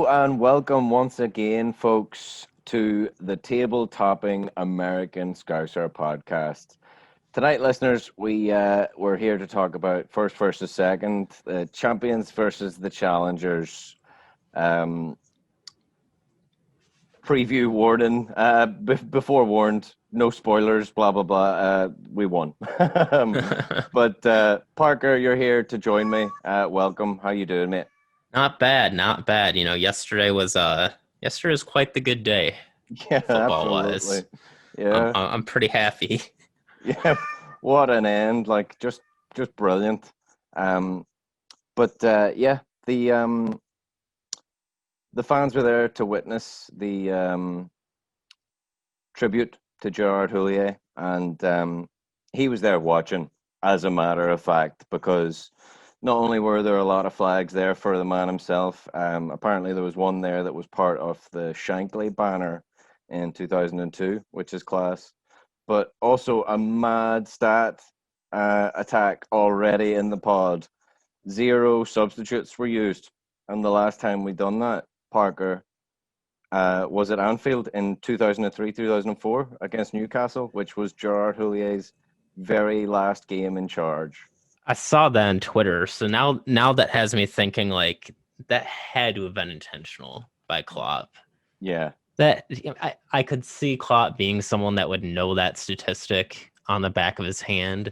and welcome once again, folks, to the Table-Topping American Scouser podcast. Tonight, listeners, we're here to talk about first versus second, the champions versus the challengers. Preview warning, before warned, no spoilers, blah, blah, blah. We won. But Parker, you're here to join me. Welcome. How you doing, mate? Not bad, not bad. Yesterday was quite the good day, Yeah, football absolutely. wise. I'm Yeah. I'm pretty happy. Yeah, what an end! Like just brilliant. Um, but yeah, the fans were there to witness the tribute to Gerard Houllier, and he was there watching, as a matter of fact, because not only were there a lot of flags there for the man himself, apparently there was one there that was part of the Shankly banner in 2002, which is class, but also a mad stat attack already in the pod. Zero substitutes were used. And the last time we done that, Parker, was at Anfield in 2003, 2004 against Newcastle, which was Gerard Houlier's very last game in charge. I saw that on Twitter, so now that has me thinking like that had to have been intentional by Klopp. Yeah. I could see Klopp being someone that would know that statistic on the back of his hand.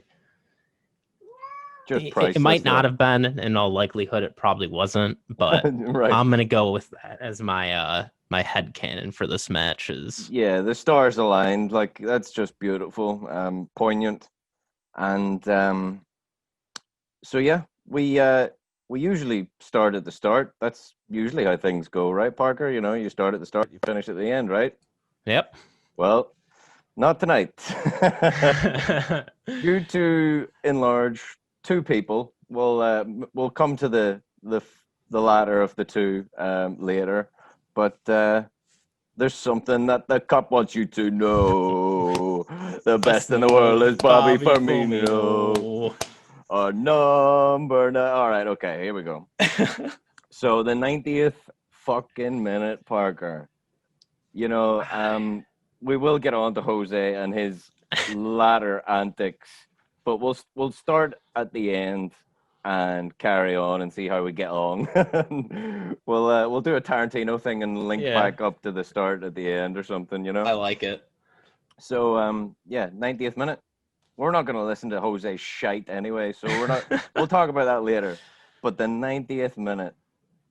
Just It priceless, might not though. have been, in all likelihood, it probably wasn't, but Right. I'm gonna go with that as my headcanon for this match is. Yeah, the stars aligned. Like, that's just beautiful, poignant. And so yeah, we usually start at the start. That's usually how things go, right, Parker? You know, you start at the start, you finish at the end, right? Yep. Well, not tonight. Due to enlarge two people, we'll come to the latter of the two later. But there's something that the cup wants you to know. The best in the world is Bobby Firmino. Number nine. All right, okay, here we go. So the 90th fucking minute, Parker. You know, we will get on to Jose and his latter antics, but we'll start at the end and carry on and see how we get along. We'll do a Tarantino thing and link Yeah, back up to the start at the end or something, you I know. like it. So yeah, 90th minute. We're not going to listen to Jose shite anyway, so we're not. We'll talk about that later. But the 90th minute,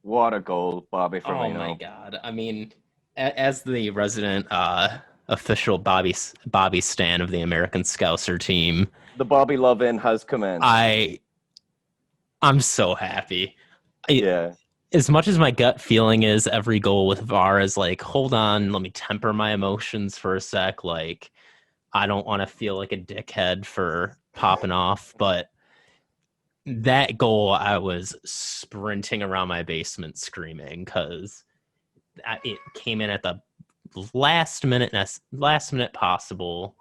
what a goal, Bobby Oh my Firmino. god. I mean, as the resident official Bobby Stan of the American Scouser team, The Bobby Love in has commenced. I I'm so happy. I, Yeah. as much as my gut feeling is every goal with VAR is like, hold on, let me temper my emotions for a sec. Like, I don't want to feel like a dickhead for popping off, but that goal, I was sprinting around my basement screaming because it came in at the last minute possible,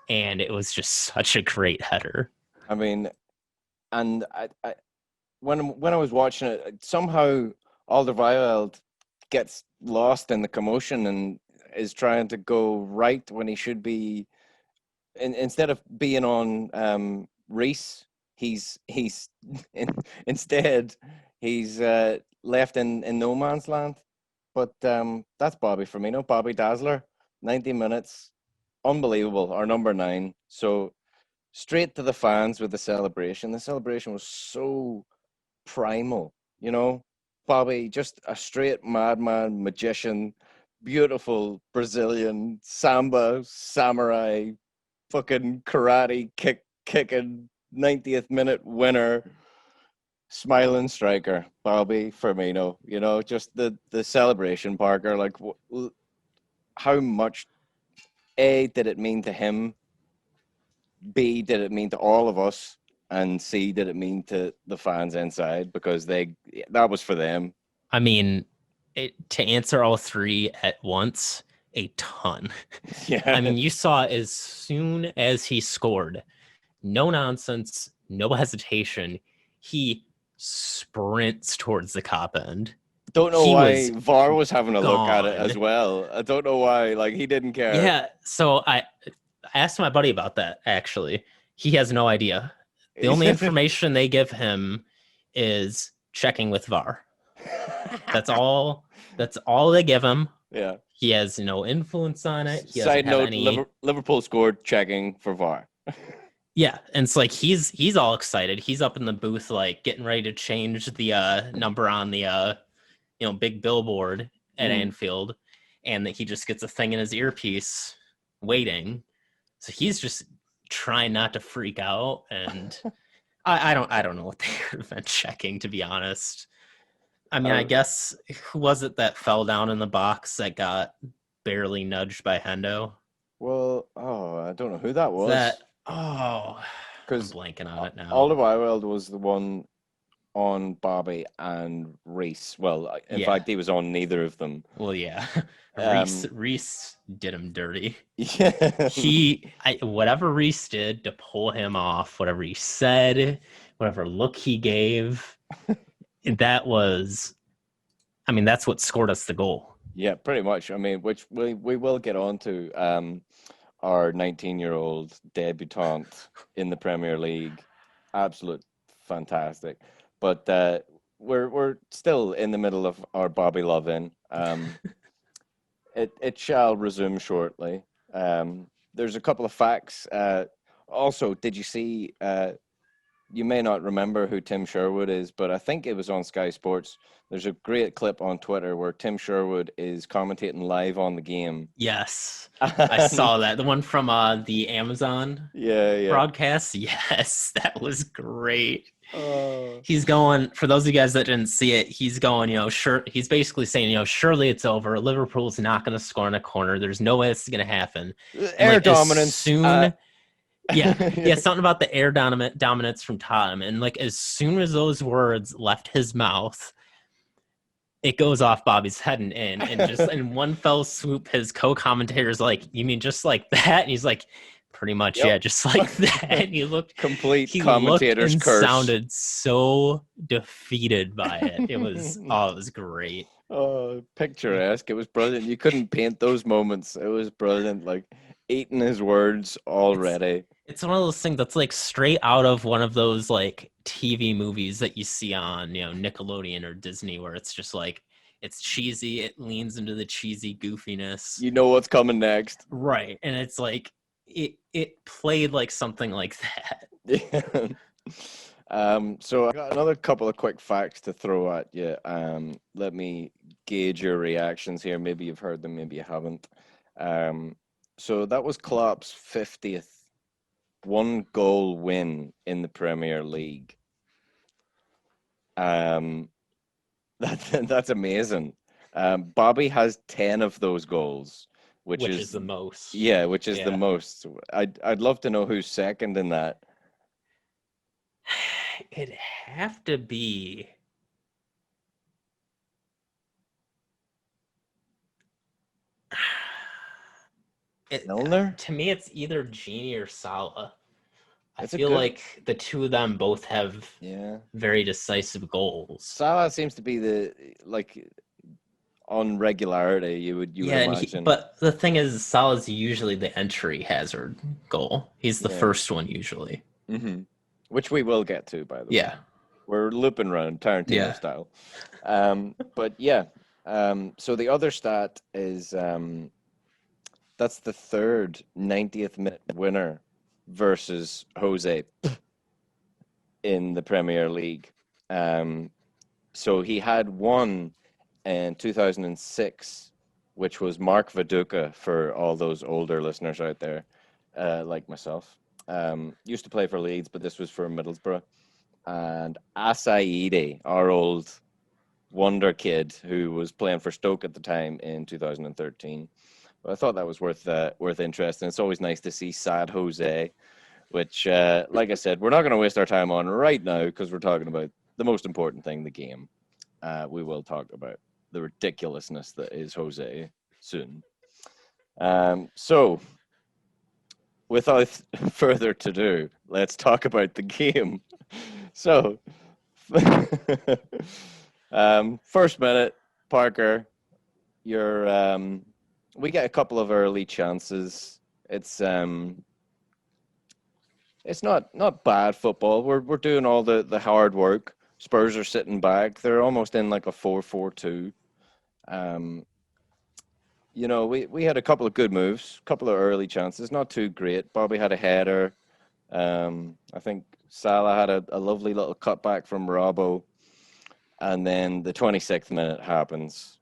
and it was just such a great header. I mean, and when I was watching it, somehow Alderweireld gets lost in the commotion and is trying to go right when he should be. Instead of being on Reese, he's instead he's left in no man's land. But that's Bobby Firmino, Bobby Dazzler, 90 minutes, unbelievable. Our number 9. So straight to the fans with the celebration. The celebration was so primal, you know. Bobby, just a straight madman magician, beautiful Brazilian samba samurai, fucking karate kicking 90th minute winner, smiling striker, Bobby Firmino. You know, just the celebration, Parker. Like, how much did it mean to him? B, did it mean to all of us? And C, did it mean to the fans inside? Because that was for them. I mean, to answer all three at once, a ton. I Yeah. mean, you saw as soon as he scored, no nonsense, no hesitation. He sprints towards the cop end. don't know He why was VAR was having a look at it as gone. well. I don't know why. Like he didn't care. Yeah, so I asked my buddy about that actually. He has no idea. The only information they give him is checking with VAR. That's all. That's all they give him. Yeah. He has no influence on it. He doesn't Side have note: any. Liverpool scored. Checking for VAR. Yeah, and it's like he's all excited. He's up in the booth like getting ready to change the number on the big billboard at Mm. Anfield, and that he just gets a thing in his earpiece waiting. So he's just trying not to freak out, and I don't know what they could have been checking, to be honest. I mean, I Uh, guess who was it that fell down in the box that got barely nudged by Hendo? well, oh, I don't know who that Is that was I'm because blanking on it now. Alderweireld was the one on Bobby and Reese. Well, in Yeah. fact, he was on neither of them. Well, yeah. Reese Um, Reese did him dirty. yeah, Whatever Reese did to pull him off, whatever he said, whatever look he gave, that was, I mean, that's what scored us the goal. yeah, pretty much. I mean, which we will get on to. Our 19-year-old debutante in the Premier League, absolute fantastic. But we're still in the middle of our Bobby Lovin. It shall resume shortly. There's a couple of facts. Also, did you see? You may not remember who Tim Sherwood is, but I think it was on Sky Sports. There's a great clip on Twitter where Tim Sherwood is commentating live on the game. Yes. I And saw that. The one from the Amazon yeah, yeah. broadcast. Yes, that was great. Uh, He's going, for those of you guys that didn't see it, he's going, sure. He's basically saying, surely it's over. Liverpool's not going to score in a corner. There's no way it's going to happen. And air like as dominance. soon, yeah, Yeah. yeah, something about the air dominance from Tottenham. And like as soon as those words left his mouth, it goes off Bobby's head and in. And just in one fell swoop, his co-commentator's like, you mean just like that? And he's like, pretty much, Yep. yeah, just like that. And Complete he looked commentator's and curse. sounded so defeated by it. It was great. Oh, picturesque. It was brilliant. You couldn't paint those moments. It was brilliant. Like eating his words It's already. it's one of those things that's like straight out of one of those like TV movies that you see on, Nickelodeon or Disney, where it's just like it's cheesy, it leans into the cheesy goofiness. You know what's coming next. Right. And it's like it played like something like that. Yeah. So I got another couple of quick facts to throw at you. Let me gauge your reactions here. Maybe you've heard them, maybe you haven't. So that was Klopp's 50th one goal win in the Premier League. Um, that's amazing. Bobby has 10 of those goals, which Which is is the most. yeah, which is the Yeah. most. I'd love to know who's second in that. It'd have to be it, Milner? to me it's either Genie or Salah. I It's a feel good like the two of them both have yeah. very decisive goals. Salah seems to be the like on regularity you would Yeah, imagine. but the thing is, Salah's usually the entry hazard goal. He's the Yeah. first one usually. Hmm. Which we will get to, by the way. Yeah, We're looping around Tarantino yeah. style. But yeah. So the other stat is that's the third 90th minute winner versus Jose in the Premier League. So he had one in 2006, which was Mark Viduka for all those older listeners out there, like myself. Used to play for Leeds, but this was for Middlesbrough. And Asaide, our old wonder kid who was playing for Stoke at the time in 2013. But I thought that was worth interest, and it's always nice to see sad Jose, which, like I said, we're not going to waste our time on right now because we're talking about the most important thing, the game. We will talk about the ridiculousness that is Jose soon. So, without further to do, let's talk about the game. So, first minute, Parker, you're we get a couple of early chances. It's not bad football. We're doing all the hard work. Spurs are sitting back. They're almost in like a 4-4-2. Um, we had a couple of good moves, a couple of early chances, not too great. Bobby had a header. I think Salah had a lovely little cutback from Robbo, and then the 26th minute happens.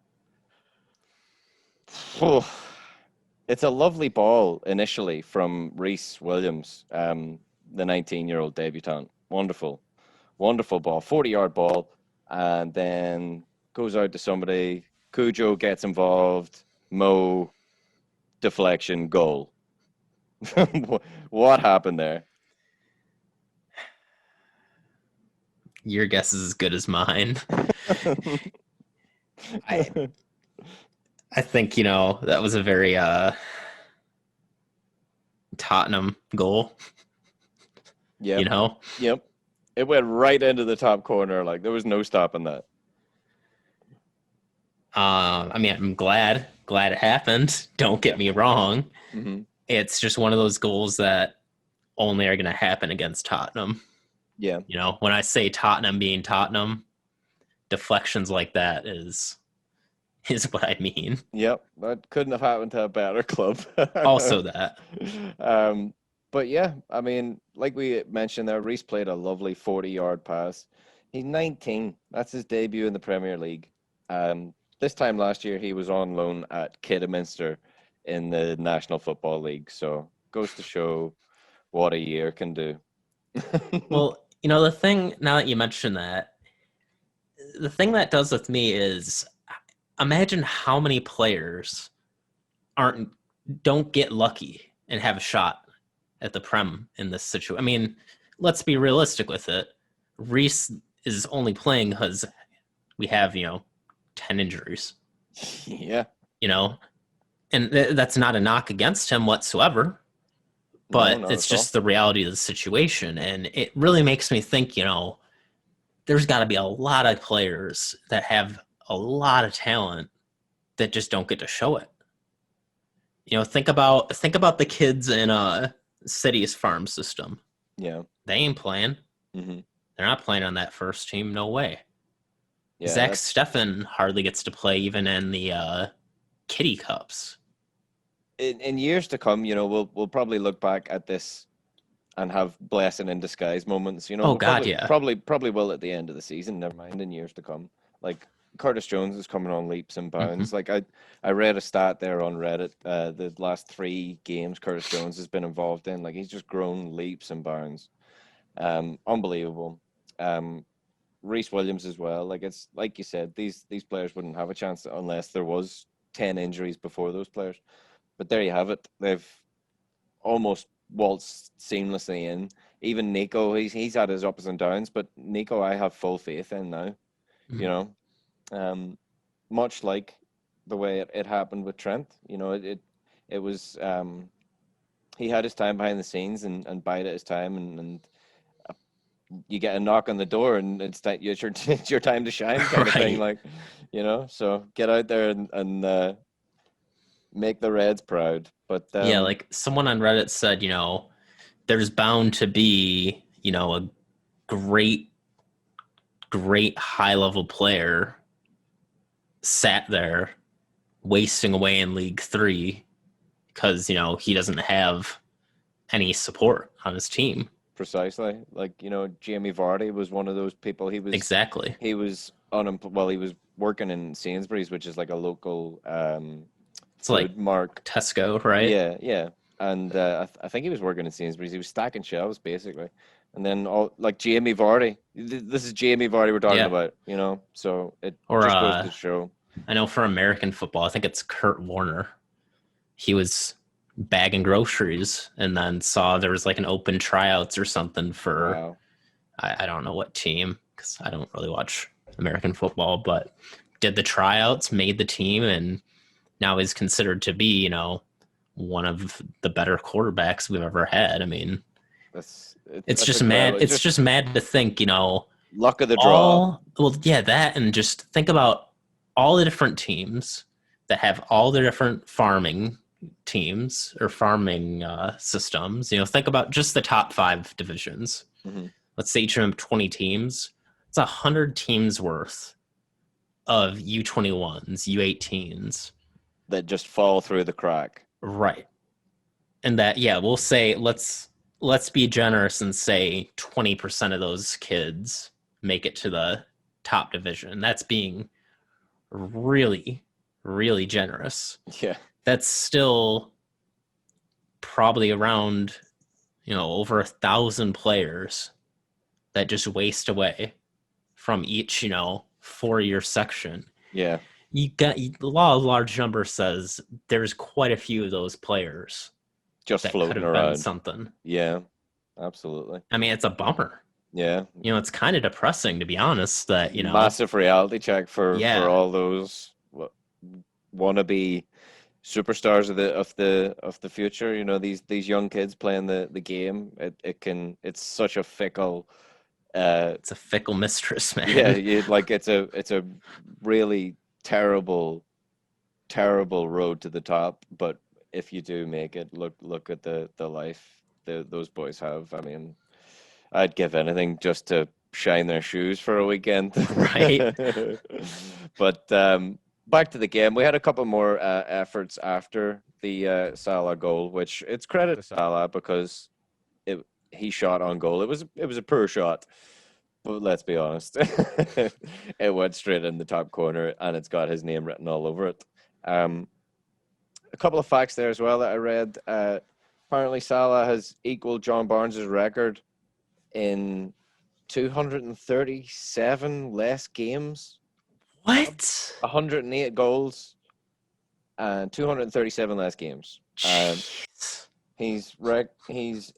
It's a lovely ball initially from Reece Williams, the 19-year-old debutant. Wonderful, wonderful ball, 40-yard ball, and then goes out to somebody. Cujo gets involved. Mo, deflection, goal. What happened there? Your guess is as good as mine. I I think, that was a very Tottenham goal, Yep, you know? yep. It went right into the top corner. Like there was no stopping that. I mean, I'm glad it happened. Don't get Yeah. me wrong. Hmm. It's just one of those goals that only are going to happen against Tottenham. Yeah. When I say Tottenham being Tottenham, deflections like that is what I mean. Yep. That couldn't have happened to a better club. Also that. um, but yeah, I mean, like we mentioned there, Reece played a lovely 40-yard pass. He's 19. That's his debut in the Premier League. This time last year, he was on loan at Kidderminster in the National Football League. So goes to show what a year can do. Well, the thing, now that you mention that, the thing that does with me is imagine how many players aren't don't get lucky and have a shot at the Prem in this situation. I mean, let's be realistic with it. Reece is only playing because we have 10 injuries. Yeah. And that's not a knock against him whatsoever. No, But not it's at all. just the reality of the situation, and it really makes me think. There's got to be a lot of players that have a lot of talent that just don't get to show it. Think about the kids in City's farm system. Yeah. They ain't playing. Hmm. They're not playing on that first team. No way. Yeah, Zach that's Steffen hardly gets to play even in the Kitty Cups. in years to come, we'll probably look back at this and have blessing in disguise moments. Oh We'll God, probably yeah. probably will at the end of the season. Never mind in years to come. Like Curtis Jones is coming on leaps and Mm-hmm. bounds. Like I read a stat there on Reddit. The last 3 games Curtis Jones has been involved in, like he's just grown leaps and bounds. Unbelievable. Um, Reece Williams as well. Like it's like you said, these players wouldn't have a chance unless there was 10 injuries before those players. But there you have it. They've almost waltzed seamlessly in. Even Nico, he's had his ups and downs, but Nico, I have full faith in now. You Mm-hmm. know, much like the way it happened with Trent. It was he had his time behind the scenes and bided his time, and you get a knock on the door, and it's your time to shine, kind of thing. Right. Like, so get out there and make the Reds proud. But Yeah, like someone on Reddit said, there's bound to be, a great, great high level player sat there wasting away in League Three because, he doesn't have any support on his team. precisely, like Jamie Vardy was one of those people. He was Exactly. he was unemployed. Well, he was working in Sainsbury's, which is like a local It's like food mark. Tesco, right? Yeah, yeah. And I think he was working in Sainsbury's. He was stacking shelves basically. And then like Jamie Vardy. This is Jamie Vardy we're talking Yeah. about. So it Or just goes to show. I know for American football, I think it's Kurt Warner. He was bagging groceries and then saw there was like an open tryouts or something for Wow. I don't know what team because I don't really watch American football, but did the tryouts, made the team, and now is considered to be, one of the better quarterbacks we've ever had. I mean, it's That's just mad. incredible. It's just mad to think, Luck of the draw. yeah, that, and just think about all the different teams that have all the different farming teams or farming systems. Think about just the top 5 divisions. Mhm. Let's say each of them 20 teams. It's 100 teams worth of U21s, U18s. That just fall through the crack. Right. And that, yeah, we'll say let's be generous and say 20% of those kids make it to the top division. That's being really, really generous. Yeah. That's still probably around, over 1,000 players that just waste away from each, 4-year section. Yeah. The law of large numbers says there's quite a few of those players Just that could floating have been around. something. Yeah. Absolutely. I mean, it's a bummer. Yeah. It's kind of depressing, to be honest, that, Massive reality check for yeah, all those wannabe superstars of the future. These young kids playing the game. It's such a fickle. it's a fickle mistress, Yeah, man. it's a really terrible road to the top. But if you do make it, look at the life those boys have. I mean, I'd give anything just to shine their shoes for a weekend. Right? But back to the game, we had a couple more efforts after the Salah goal, which it's credit to Salah because he shot on goal. It was a poor shot, but let's be honest, it went straight in the top corner, and it's got his name written all over it. Um, a couple of facts there as well that I read. Apparently, Salah has equaled John Barnes's record in 237 less games, What? 108 goals, and 237 less games. Jeez. He's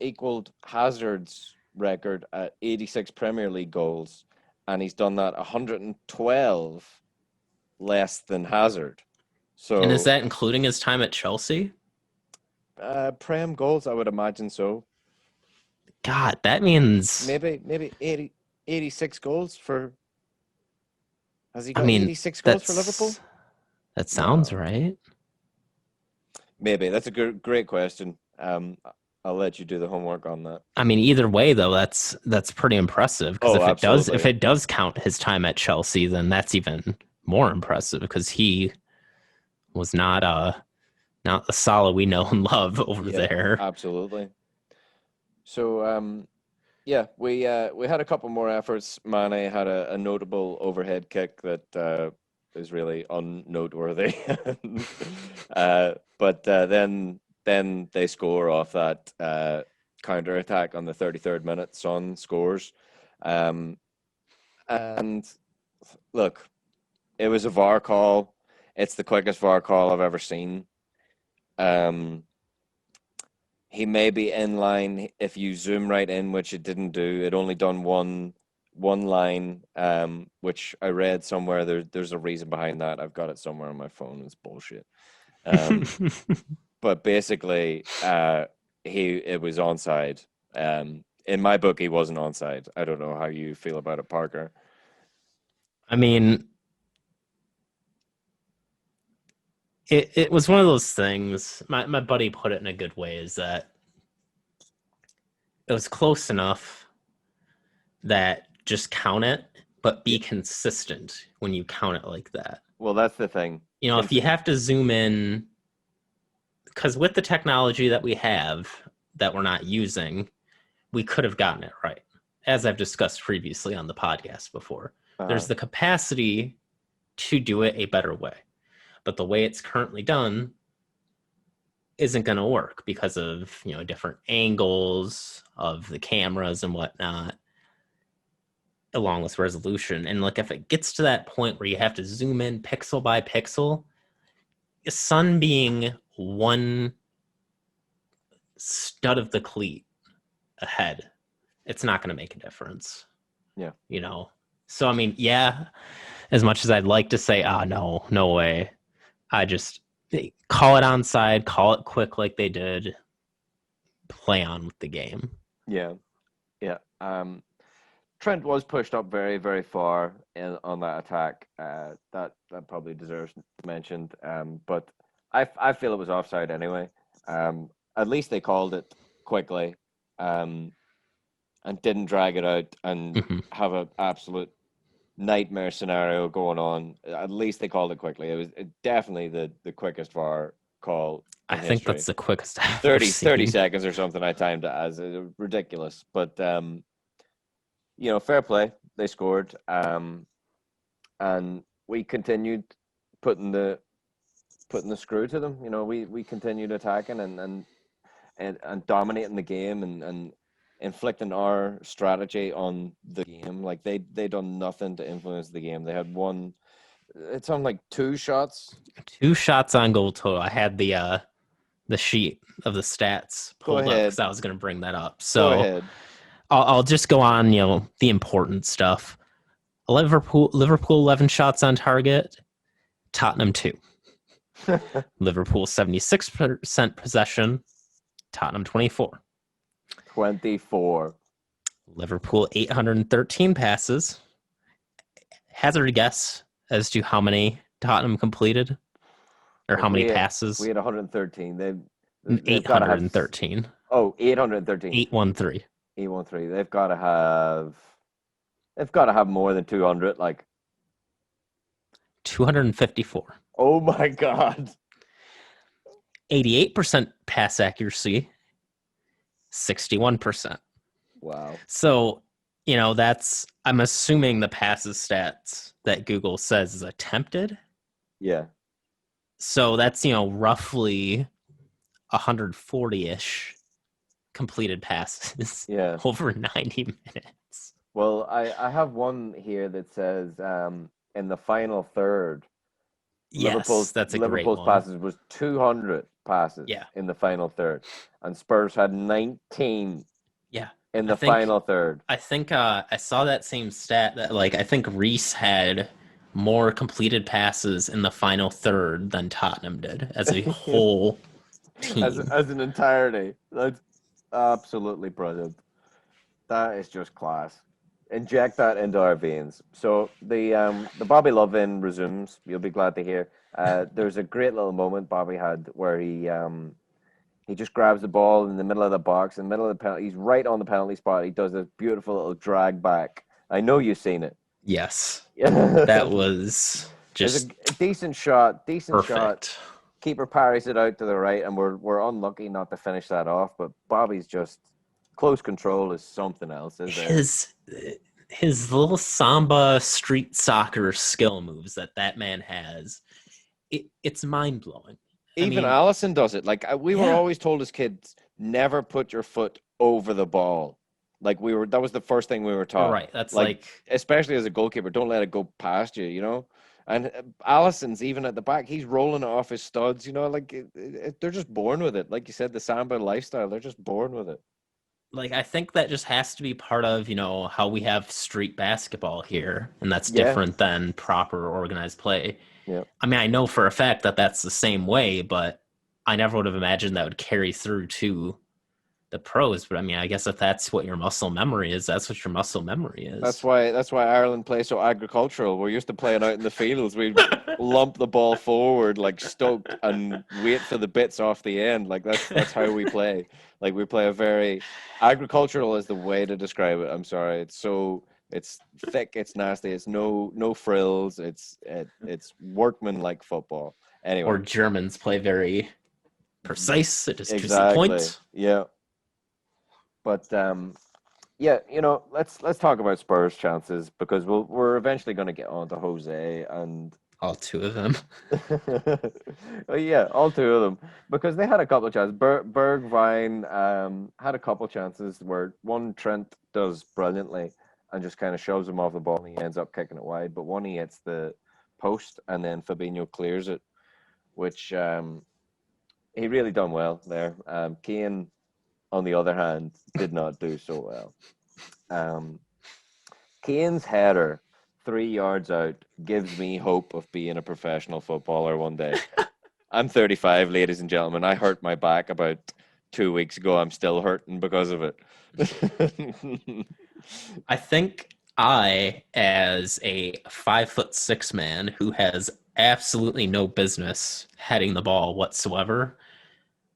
equaled Hazard's record at 86 Premier League goals, and he's done that 112 less than Hazard. And is So, that including his time at Chelsea? Prem goals, I would imagine so. God, that means, Maybe 86 goals for. Has he I got mean, 86 goals for Liverpool? that sounds No. right. Maybe that's a great question. I'll let you do the homework on that. I mean, either way, though, that's pretty impressive. Because Oh, if absolutely. it does count his time at Chelsea, then that's even more impressive because he was not the Salah we know and love over Yeah, there. absolutely. So, yeah, we had a couple more efforts. Mane had a notable overhead kick that is really unnoteworthy. But then they score off that counter attack on the 33rd minute. Son scores, um, and look, it was a VAR call. It's the quickest VAR call I've ever seen. Um, he may be in line if you zoom right in, which it didn't do. It only done one line, which I read somewhere. There's a reason behind that. I've got it somewhere on my phone. It's bullshit. Um, but basically, it was onside. In my book, he wasn't onside. I don't know how you feel about it, Parker. I mean, it was one of those things. My buddy put it in a good way, is that it was close enough that just count it, but be Yeah. consistent when you count it like that. Well, that's the thing. If you have to zoom in, because with the technology that we have that we're not using, we could have gotten it right. As I've discussed previously on the podcast before, there's the capacity to do it a better way. But the way it's currently done isn't going to work because of, different angles of the cameras and whatnot, along with resolution. And like, if it gets to that point where you have to zoom in pixel by pixel, Sun being one stud of the cleat ahead, it's not going to make a difference. Yeah. So I mean, yeah, as much as I'd like to say, no way, I just call it onside, call it quick like they did, play on with the game. Yeah. Yeah. Trent was pushed up very, very far on that attack. That probably deserves mentioned. But I feel it was offside anyway. At least they called it quickly, and didn't drag it out and Mhm. have an absolute nightmare scenario going on. At least they called it quickly. It was definitely the quickest VAR call I in think that's history. the quickest I've ever 30 seen. seconds or something. I timed it as ridiculous, but fair play. They scored, and we continued putting the putting the screw to them. We continued attacking and dominating the game and inflicting our strategy on the game. Like they done nothing to influence the game. They had one. It's on like two shots. 2 shots on goal total. I had the sheet of the stats Go pulled up because ahead. I was going to bring that up. Go So ahead. I'll just go on, the important stuff. Liverpool 11 shots on target, Tottenham 2. Liverpool 76% possession, Tottenham 24. 24. Liverpool 813 passes. Hazard a guess as to how many Tottenham completed or how many We passes? had 113. They've got to have 813. 813. 813. 813. They've got to have more than 200. Like, 254. oh my god. 88% pass accuracy, 61%. Wow. So, I'm assuming the passes stats that Google says is attempted. Yeah. So that's, roughly 140-ish completed passes Yeah. over 90 minutes. Well, I have one here that says in the final third, Yes, that's a great Liverpool's one. passes was 200 passes Yeah. in the final third, and Spurs had 19 Yeah. in I the think final third. I saw that same stat that I think Reese had more completed passes in the final third than Tottenham did as a whole as team. as an entirety. That's absolutely brilliant. That is just class. Inject that into our veins. So the Bobby Love-in resumes. You'll be glad to hear. There's a great little moment Bobby had where he just grabs the ball in the middle of the box, in the middle of the penalty. He's right on the penalty spot. He does a beautiful little drag back. I know you've seen it. Yes. That It's was a just decent shot. Decent shot. perfect. Keeper parries it out to the right, and we're unlucky not to finish that off. But Bobby's just close control is something else, is there? His little samba street soccer skill moves that man has, it's mind blowing. I Even mean, Allison does it. Like we were yeah, always told as kids, never put your foot over the ball. Like that was the first thing we were you're taught. right. That's Like like especially as a goalkeeper, don't let it go past you. And Allison's even at the back, he's rolling it off his studs. Like they're just born with it. Like you said, the Samba lifestyle, they're just born with it. I think that just has to be part of, how we have street basketball here, and that's Yeah, different than proper organized play. yeah. I mean, I know for a fact that that's the same way, but I never would have imagined that would carry through to the pros. But I mean, I guess if that's what your muscle memory is, that's what your muscle memory That's is. why that's why Ireland plays so agricultural. We're used to playing out in the fields. We lump the ball forward like stoked and wait for the bits off the end. Like that's how we play. Like we play a very agricultural is the way to describe it. I'm sorry. It's thick, it's nasty, it's no frills, it's workman like football. Or Anyway, Germans play very precise. It is to the exactly. point. Yeah. But yeah, let's talk about Spurs' chances because we're eventually going to get on to Jose and All 2 of them. oh, yeah, all two of them because they had a couple of chances. Bergwijn had a couple of chances where one Trent does brilliantly and just kind of shoves him off the ball and he ends up kicking it wide. But one he hits the post and then Fabinho clears it, which he really done well there. Kane, on the other hand, did not do so well. Um, Kane's header 3 yards out gives me hope of being a professional footballer one day. I'm 35, ladies and gentlemen. I hurt my back about 2 weeks ago. I'm still hurting because of it. I think I, as a 5'6" man who has absolutely no business heading the ball whatsoever,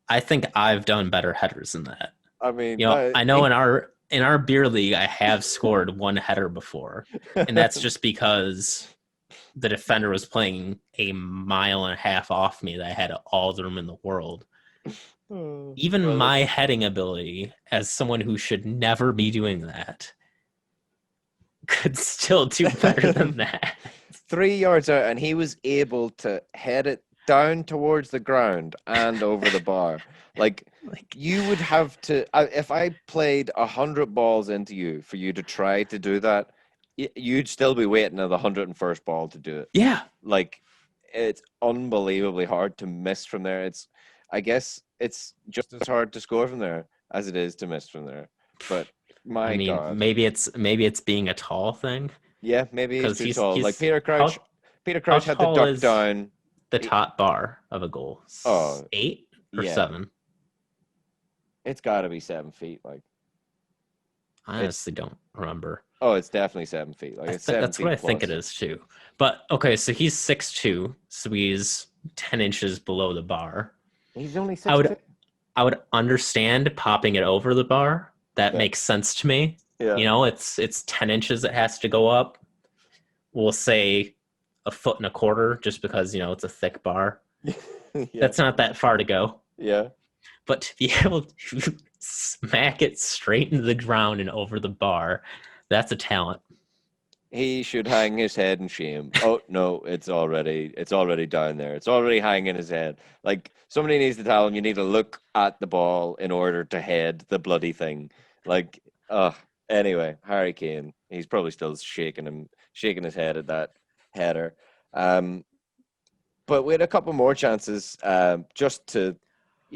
I think I've done better headers than that. I mean, that I know in our beer league I have scored one header before, and that's just because the defender was playing a mile and a half off me that I had all the room in the world. Even well, my it's heading ability, as someone who should never be doing that, could still do better than that. 3 yards out, and he was able to head it down towards the ground and over the bar. Like Like, you would have to, if I played 100 balls into you for you to try to do that, you'd still be waiting at the 101st ball to do it. yeah, Like it's unbelievably hard to miss from there. I guess it's just as hard to score from there as it is to miss from there. But I my mean, God, maybe it's being a tall thing yeah, maybe he's because too tall. Like he's Peter how Crouch had the tall duck is down. the He- top bar of a goal? oh, 8 or yeah, 7? it's got to be 7 feet. Like I it's honestly don't remember. it's definitely 7 feet. Like it's seven That's what feet I think it plus. is too. But okay, so he's 6'2", so he's 10 inches below the bar. He's only I six would two. I would understand popping it over the bar. That Yeah, makes sense to me. yeah, It's 10 inches it has to go up. We'll say a foot and a quarter, just because it's a thick bar. yeah, That's not that far to go. yeah. But to be able to smack it straight into the ground and over the bar, that's a talent. He should hang his head in shame. Oh no, it's already down there. It's already hanging his head. Like somebody needs to tell him you need to look at the ball in order to head the bloody thing. Like, anyway, Harry Kane. He's probably still shaking his head at that header. Um, but we had a couple more chances. Just to,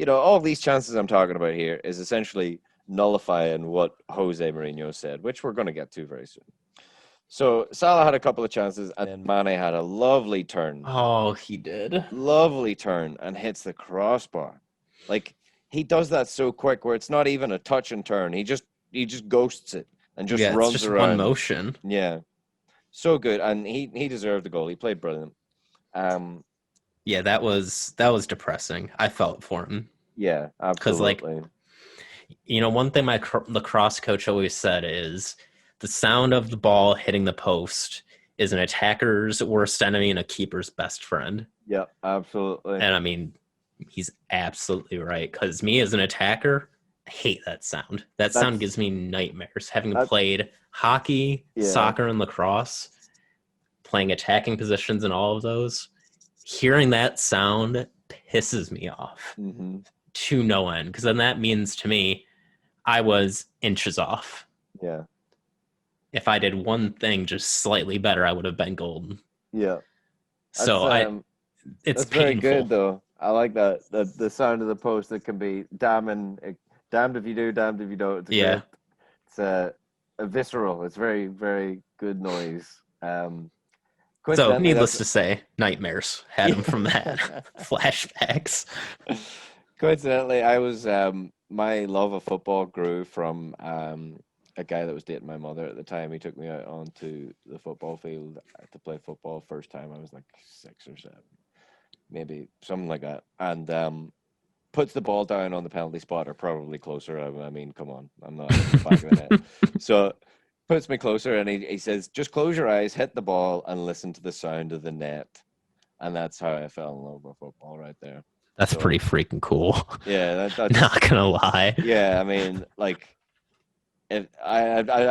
all these chances I'm talking about here is essentially nullifying what Jose Mourinho said, which we're going to get to very soon. So Salah had a couple of chances, and then Mane had a Oh, he did. lovely turn, and hits the crossbar. Like he does that so quick, where it's not even a touch and turn. He just ghosts it and just Yeah, it's runs just one around. motion. Yeah, so good, and he deserved the goal. He played brilliant. Um, Yeah, that was depressing. I felt for him yeah, because, like, absolutely. one thing my lacrosse coach always said is the sound of the ball hitting the post is an attacker's worst enemy and a keeper's best friend. Yeah, absolutely. And I mean, he's absolutely right. Because me as an attacker, I hate that sound. That sound That's gives me nightmares. Having that. played hockey, Yeah. soccer, and lacrosse, playing attacking positions in all of those, hearing that sound pisses me off Hmm. to no end. Because then that means to me, I was inches off. Yeah. If I did one thing just slightly better, I would have been golden. Yeah. That's So it's That's very good, painful. though. I like that. The sound of the post that can be damning, damned if you do, damned if you don't. Yeah. It's a visceral. It's very, very good noise. So, Coincidentally, needless that's to say, nightmares had him from that. Flashbacks. coincidentally, I was my love of football grew from a guy that was dating my mother at the time. He took me out onto the football field to play football. First time I was like 6 or 7, maybe something like that, and puts the ball down on the penalty spot, or probably closer. I mean, come on, I'm not hitting the back of the net. So puts me closer, and he says, "Just close your eyes, hit the ball, and listen to the sound of the net." And that's how I fell in love with football, right there. That's So pretty freaking cool. yeah, that's Not gonna lie. yeah. I mean, like, if I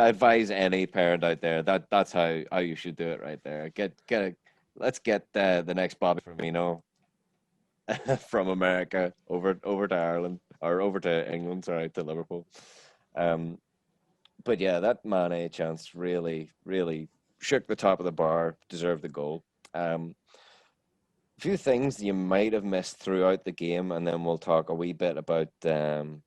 advise any parent out there that that's how you should do it, right there. Let's get the next Bobby Firmino from America over to Ireland, or over to England, sorry, to Liverpool. Um, but yeah, that Mane chance really, really shook the top of the bar, deserved the goal. A few things you might have missed throughout the game, and then we'll talk a wee bit about the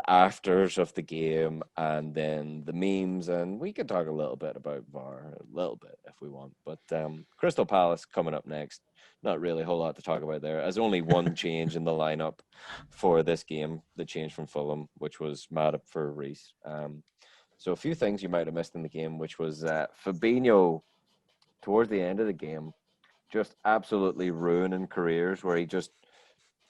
afters of the game, and then the memes, and we could talk a little bit about VAR, a little bit if we want. But Crystal Palace coming up next. Not really a whole lot to talk about there, as only one change in the lineup for this game, the change from Fulham, which was Matip for Reece. So a few things you might have missed in the game, which was Fabinho towards the end of the game, just absolutely ruining careers where he just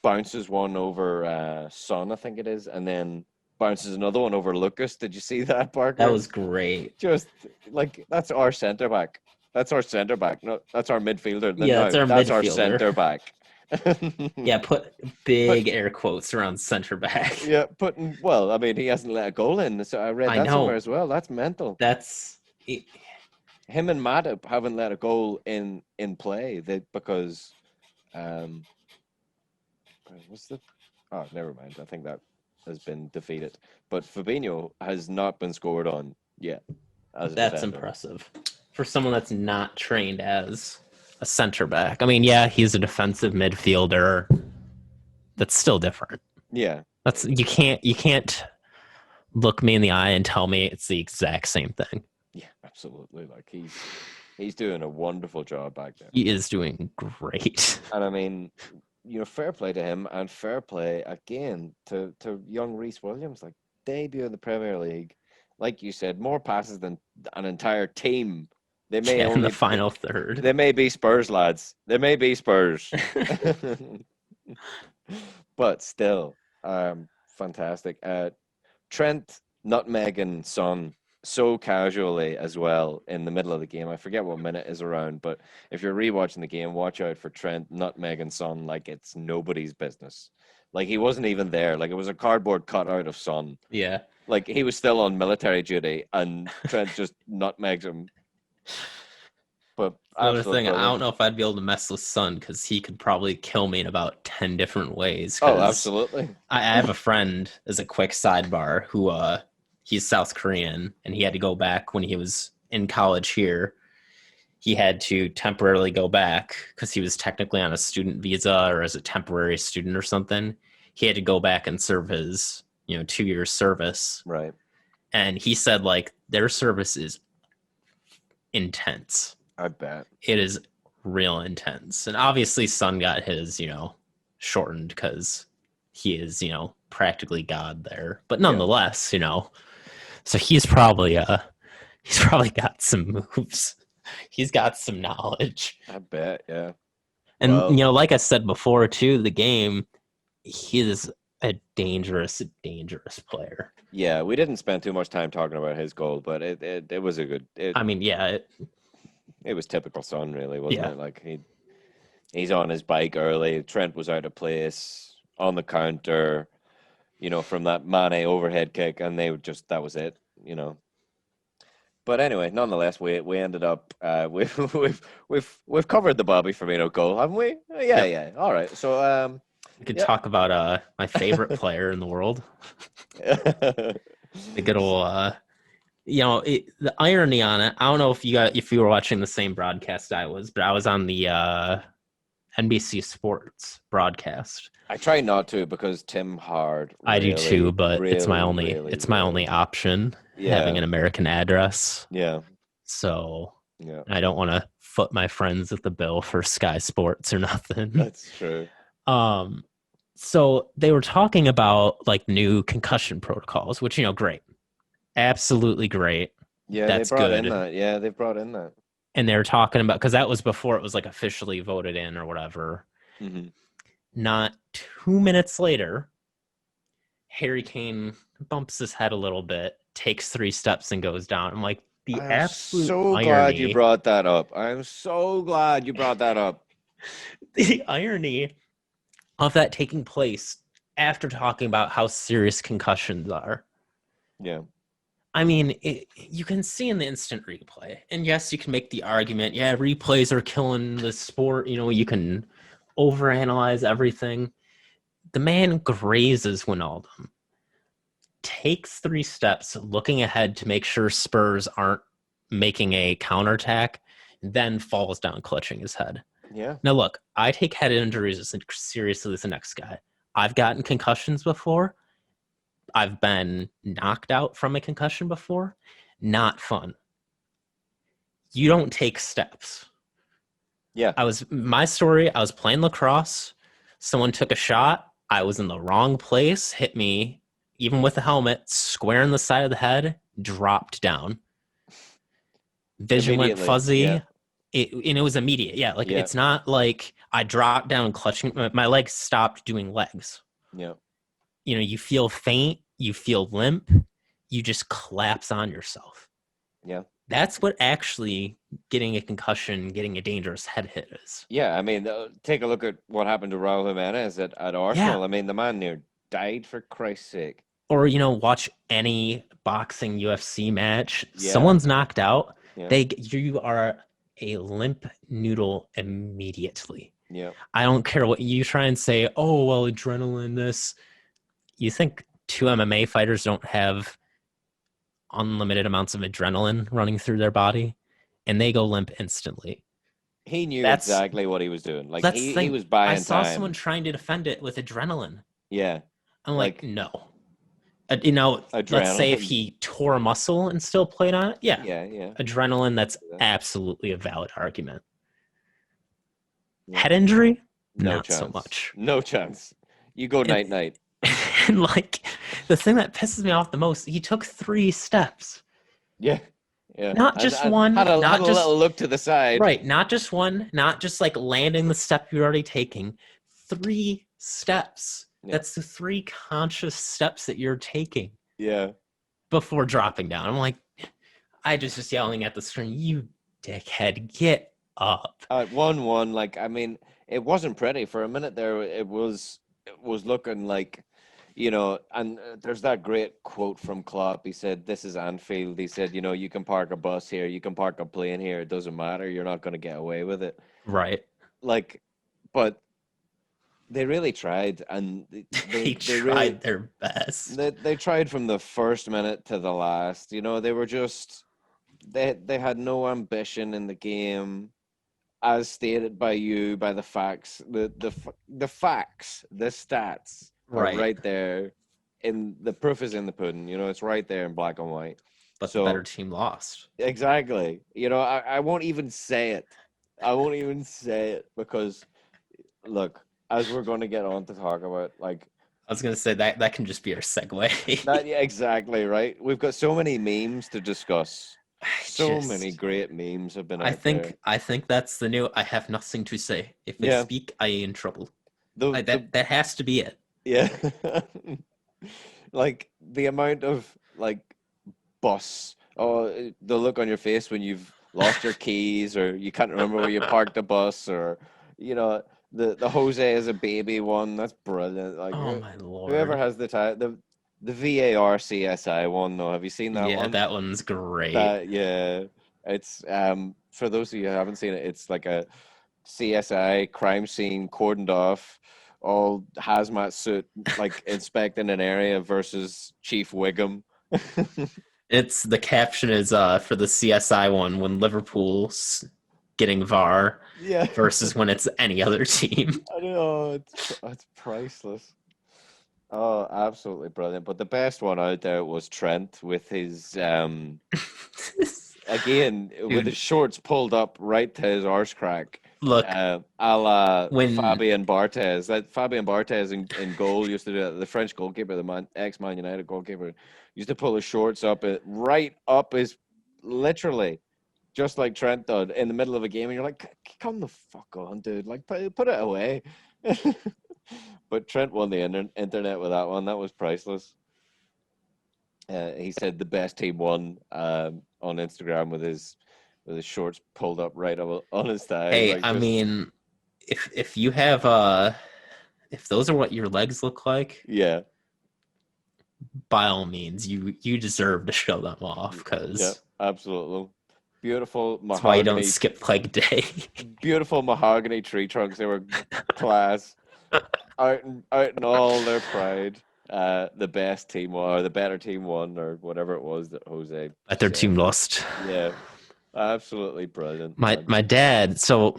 bounces one over Son, I think it is, and then bounces another one over Lucas. Did you see that, That Parker? was great. Just like that's our center back. That's our center back. No, that's our midfielder. Yeah, that's No, our that's our midfielder. center back. Yeah, put But big air quotes around center back. yeah, putting well, I mean, he hasn't let a goal in, so I read I that somewhere know. as well. That's mental. That's Him and Matip haven't let a goal in play because um what's the oh never mind. I think that has been defeated. But Fabinho has not been scored on yet as a that's defender. impressive for someone that's not trained as a center back. I mean, yeah, he's a defensive midfielder. That's still different. Yeah. That's you can't look me in the eye and tell me it's the exact same thing. Yeah, absolutely. Like he's doing a wonderful job back there. He is doing great. And I mean, fair play to him and fair play again to young Reece Williams, like debut in the Premier League. Like you said, more passes than an entire team. They may Yeah, in the only final third. they may be Spurs lads. They may be Spurs. But still, fantastic. Trent nutmegging Son so casually as well in the middle of the game. I forget what minute is around, but if you're rewatching the game, watch out for Trent nutmegging Son like it's nobody's business. Like he wasn't even there. Like it was a cardboard cutout of Son. Yeah. Like he was still on military duty, and Trent just nutmegs him. But Another absolute thing, I don't brilliant. know if I'd be able to mess with Son because he could probably kill me in about 10 different ways. Oh, Because absolutely. I have a friend, as a quick sidebar, who he's South Korean and he had to go back when he was in college here. He had to temporarily go back because he was technically on a student visa or as a temporary student or something. He had to go back and serve his 2 year service. Right. And he said like their service is intense. I bet. It is real intense. And obviously Son got his, shortened because he is, practically God there. But nonetheless, so he's probably got some moves. He's got some knowledge. I bet, yeah. And Well, like I said before too, the game, he is a dangerous, dangerous player. yeah, we didn't spend too much time talking about his goal, but it was a good I mean, yeah, it was typical Son, really, wasn't yeah. it? Like he's on his bike early. Trent was out of place on the counter, from that Mane overhead kick, and that was it. But anyway, nonetheless, we ended up we've covered the Bobby Firmino goal, haven't we? Yeah, Yep. yeah. All right. So We could yeah. talk about my favorite player in the world. The good old the irony on it. I don't know if you were watching the same broadcast I was, but I was on the NBC Sports broadcast. I try not to because Tim Hard. I do too, but really, it's my only really. option Yeah. having an American address. Yeah. So Yeah. I don't want to foot my friends at the bill for Sky Sports or nothing. That's true. So they were talking about like new concussion protocols, which great. Absolutely great. Yeah, That's they brought good. in that. Yeah, they brought in that. And they were talking about because that was before it was like officially voted in or whatever. Mm-hmm. Not 2 minutes later, Harry Kane bumps his head a little bit, takes 3 steps, and goes down. I'm like, the I'm absolute so irony. glad you brought that up. I'm so glad you brought that up. The irony of that taking place after talking about how serious concussions are. Yeah. I mean, you can see in the instant replay. And yes, you can make the argument, yeah, replays are killing the sport. You can overanalyze everything. The man grazes Wijnaldum, takes 3 steps, looking ahead to make sure Spurs aren't making a counterattack, then falls down, clutching his head. Yeah. Now, look, I take head injuries as seriously as the next guy. I've gotten concussions before. I've been knocked out from a concussion before. Not fun. You don't take steps. Yeah. My story, I was playing lacrosse. Someone took a shot. I was in the wrong place, hit me, even with the helmet, square in the side of the head, dropped down. Vision went Immediately. Yeah. fuzzy. And it was immediate. Yeah, like Yeah. it's not like I dropped down clutching. My legs stopped doing legs. Yeah. You feel faint, you feel limp, you just collapse on yourself. Yeah. That's what actually getting a concussion, getting a dangerous head hit is. Yeah. I mean, take a look at what happened to Raul Jimenez at Yeah. Arsenal. I mean, the man near died for Christ's sake. Or, watch any boxing UFC match. Yeah. Someone's knocked out. Yeah. You are a limp noodle immediately. Yeah. I don't care what you try and say, oh, well, adrenaline, this. You think two MMA fighters don't have unlimited amounts of adrenaline running through their body and they go limp instantly. He knew That's exactly what he was doing. Like that's the he thing. was I buying saw someone time. trying to defend it with adrenaline. Yeah. I'm like, Like no. Let's say if adrenaline. he tore a muscle and still played on it, yeah. Yeah. Yeah. Adrenaline, that's Yeah. absolutely a valid argument. Yeah. Head injury, No not so chance. much. No chance. You go And, night night. and like the thing that pisses me off the most, he took 3 steps. Yeah. Yeah. Not just one, Had not a just little look to the side. right, not just one, not just like landing the step you're already taking. 3 steps. Yeah. That's the 3 conscious steps that you're taking Yeah. before dropping down. I'm like, I just yelling at the screen, you dickhead, get up. At 1-1, like I mean, it wasn't pretty for a minute there. It was looking like, and there's that great quote from Klopp. He said, "This is Anfield." He said, "You can park a bus here, you can park a plane here. It doesn't matter. You're not going to get away with it." Right. Like, but they really tried, and They they really tried their best. they tried from the first minute to the last. They were just they had no ambition in the game, as stated by you, by the facts. The facts, the stats are Right. right there. In the proof is in the pudding. It's right there in black and white. But the So better team lost. exactly. I won't even say it. I won't even say it because look, as we're going to get on to talk about, like, I was gonna say that can just be our segue. that, yeah, exactly, right? We've got so many memes to discuss. So many great memes have been out there. I think that's the new I have nothing to say. If I Yeah. speak, I am in trouble. The, That has to be it. yeah. Like the amount of like the look on your face when you've lost your keys or you can't remember where you parked the bus, or the Jose as a baby one. That's brilliant. Like, Oh my lord. whoever has the VAR CSI one, though, have you seen that Yeah, one? that one's great. Yeah, it's for those of you who haven't seen it, it's like a CSI crime scene cordoned off, all hazmat suit, like inspecting an area versus Chief Wiggum. It's the caption is for the CSI one when Liverpool's getting VAR Yeah. versus when it's any other team. I know, it's priceless. Oh, absolutely brilliant. But the best one out there was Trent with his again with Dude. his shorts pulled up right to his arse crack. Look, A la when Fabian Barthez. That Fabian Barthez in goal used to do that. The French goalkeeper, the ex-Man United goalkeeper, used to pull his shorts up right up his, literally, just like Trent did in the middle of a game, and you're like, come the fuck on, dude. Like, put it away. But Trent won the internet with that one. That was priceless. He said the best team won on Instagram with his shorts pulled up right up on his thigh. hey, like, I mean, if you have if those are what your legs look like, yeah, by all means, you deserve to show them off because yeah, absolutely. Beautiful that's why you don't mahogany, skip leg day. beautiful mahogany tree trunks. They were class, out in all their pride. The best team won, or the better team won, or whatever it was that Jose But their said. team lost. Yeah, absolutely brilliant. My dad. So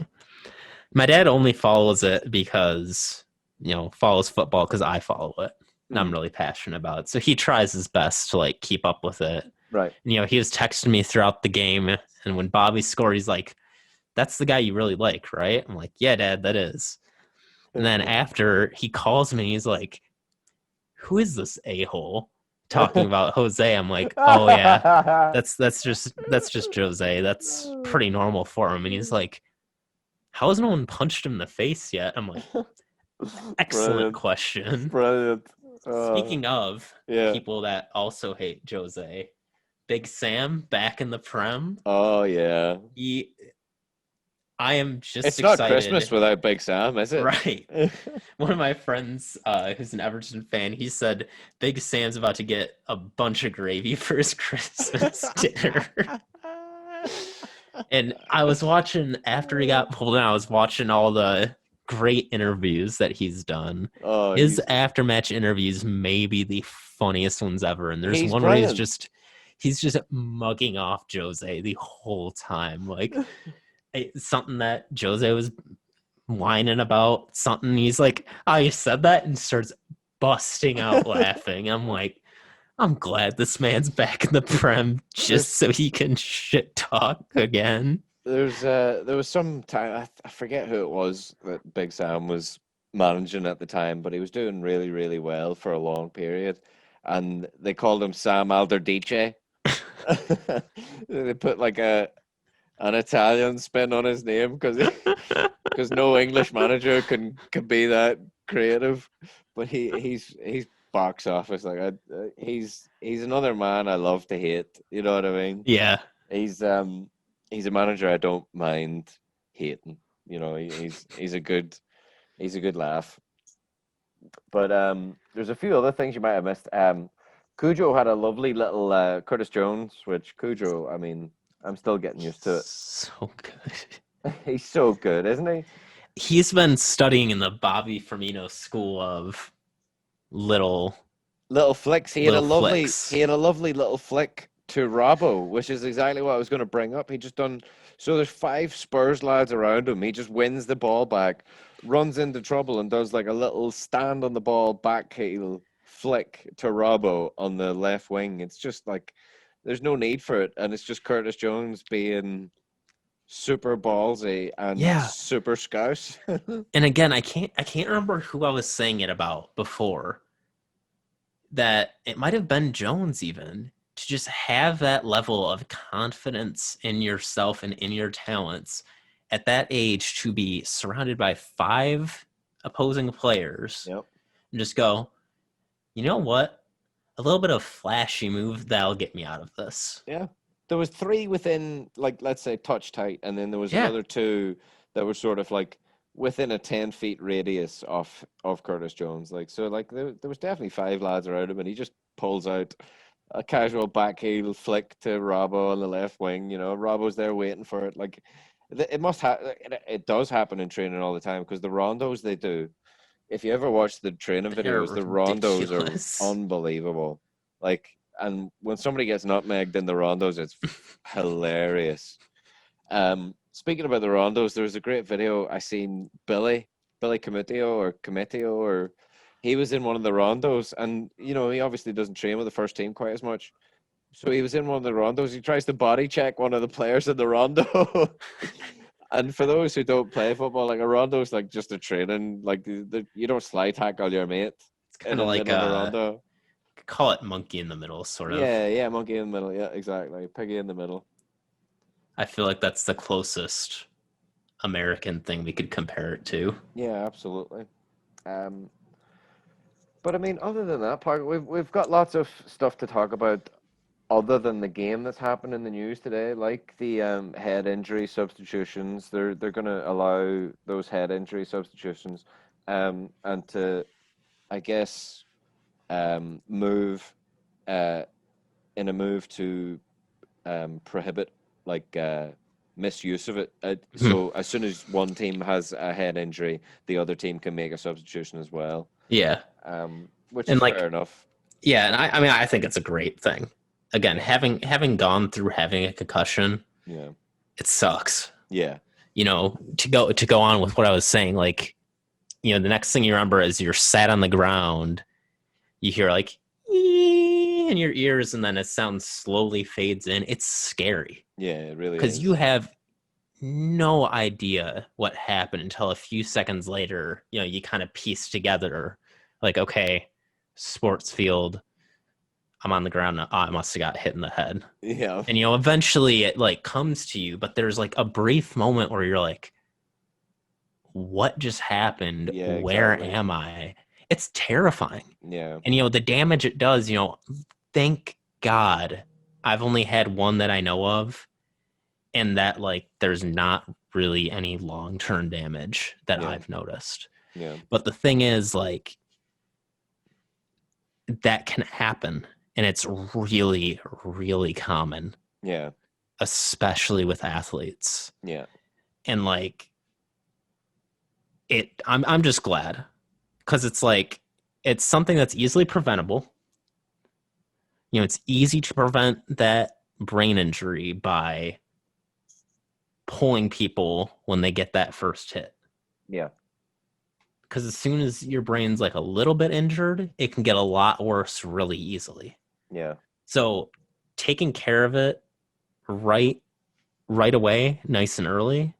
my dad only follows it because follows football because I follow it. And I'm really passionate about it. So he tries his best to like keep up with it. Right. And, he was texting me throughout the game, and when Bobby scored, he's like, "That's the guy you really like, right?" I'm like, "Yeah, Dad, that is." And then after he calls me, he's like, "Who is this a-hole?" talking about Jose. I'm like, oh yeah, that's just Jose. That's pretty normal for him. And he's like, how has no one punched him in the face yet? I'm like, excellent Brilliant. question. Brilliant. Speaking of Yeah. people that also hate Jose, Big Sam back in the Prem. Oh yeah. He, I am just It's not Christmas excited. without Big Sam, is it? Right. One of my friends, who's an Everton fan, he said Big Sam's about to get a bunch of gravy for his Christmas dinner. And I was watching after he got pulled in, I was watching all the great interviews that he's done. Oh, His he's after-match interviews may be the funniest ones ever. And there's he's one where brilliant. he's just mugging off Jose the whole time. Like something that Jose was whining about something. He's like, oh, you said that, and starts busting out laughing. I'm like, I'm glad this man's back in the Prem just There's so he can shit talk again. there was some time I forget who it was that Big Sam was managing at the time, but he was doing really, really well for a long period, and they called him Sam Alderdice. They put like a an Italian spin on his name because no English manager can be that creative. But he's box office like he's another man I love to hate. You know what I mean? Yeah. He's um he's a manager I don't mind hating. You know, he's a good laugh. But there's a few other things you might have missed. Cujo had a lovely little Curtis Jones, which Cujo, I mean, I'm still getting used to So good. it. He's so good, isn't he? He's been studying in the Bobby Firmino school of little Little flicks. little He flicks. had a lovely little flick to Robbo, which is exactly what I was going to bring up. He just done so. There's five Spurs lads around him. He just wins the ball back, runs into trouble, and does like a little stand on the ball back heel flick to Robbo on the left wing. It's just like there's no need for it, and it's just Curtis Jones being super ballsy and Yeah. super scouse. And again, I can't remember who I was saying it about before. That it might have been Jones even to just have that level of confidence in yourself and in your talents at that age to be surrounded by five opposing players Yep. and just go, you know what? A little bit of flashy move that'll get me out of this. Yeah. There was three within like let's say touch tight, and then there was Yeah. another two that were sort of like within a 10 feet radius of Curtis Jones. Like so like there was definitely five lads around him and he just pulls out a casual back heel flick to Robbo on the left wing. You know, Robbo's there waiting for it. Like it must it does happen in training all the time because the rondos they do. If you ever watch the training They're videos, the rondos are ridiculous. unbelievable. Like, and when somebody gets nutmegged in the rondos, it's hilarious. Speaking about the rondos, there was a great video I seen Billy Cometio, or he was in one of the rondos, and you know he obviously doesn't train with the first team quite as much. So he was in one of the rondos. He tries to body check one of the players in the rondo. And for those who don't play football, like a rondo is like just a training. Like you don't slide tackle your mate It's in kind of the like middle of a rondo. call it monkey in the middle, sort of. Yeah, yeah, monkey in the middle. Yeah, exactly. Piggy in the middle. I feel like that's the closest American thing we could compare it to. Yeah, absolutely. Um, but I mean, other than that part, we've got lots of stuff to talk about other than the game that's happened in the news today, like the head injury substitutions. They're going to allow those head injury substitutions, and to I guess move uh, in a move to prohibit like misuse of it. Hmm. So as soon as one team has a head injury, the other team can make a substitution as well, Yeah. which And is fair like, enough. yeah, and I mean, I think it's a great thing. Again, Yeah, having gone through having a concussion, yeah, it sucks. yeah, To go on with what I was saying, like, the next thing you remember is you're sat on the ground, you hear like "Ee" in your ears, and then a sound slowly fades in. It's scary yeah. It really because you is. have no idea what happened until a few seconds later, you kind of piece together, like, okay, sports field, I'm on the ground. Oh, I must have got hit in the head. Yeah. And eventually it like comes to you, but there's like a brief moment where you're like, what just happened? Yeah, Where exactly. am I? It's terrifying. Yeah. And the damage it does, thank God I've only had one that I know of, and that like there's not really any long-term damage that Yeah. I've noticed. Yeah. But the thing is, like, that can happen, and it's really, really common, Yeah. especially with athletes. Yeah. And like I'm just glad because it's like it's something that's easily preventable. It's easy to prevent that brain injury by pulling people when they get that first hit. Yeah. Because as soon as your brain's like a little bit injured, it can get a lot worse really easily. Yeah. So taking care of it right right away, nice and early,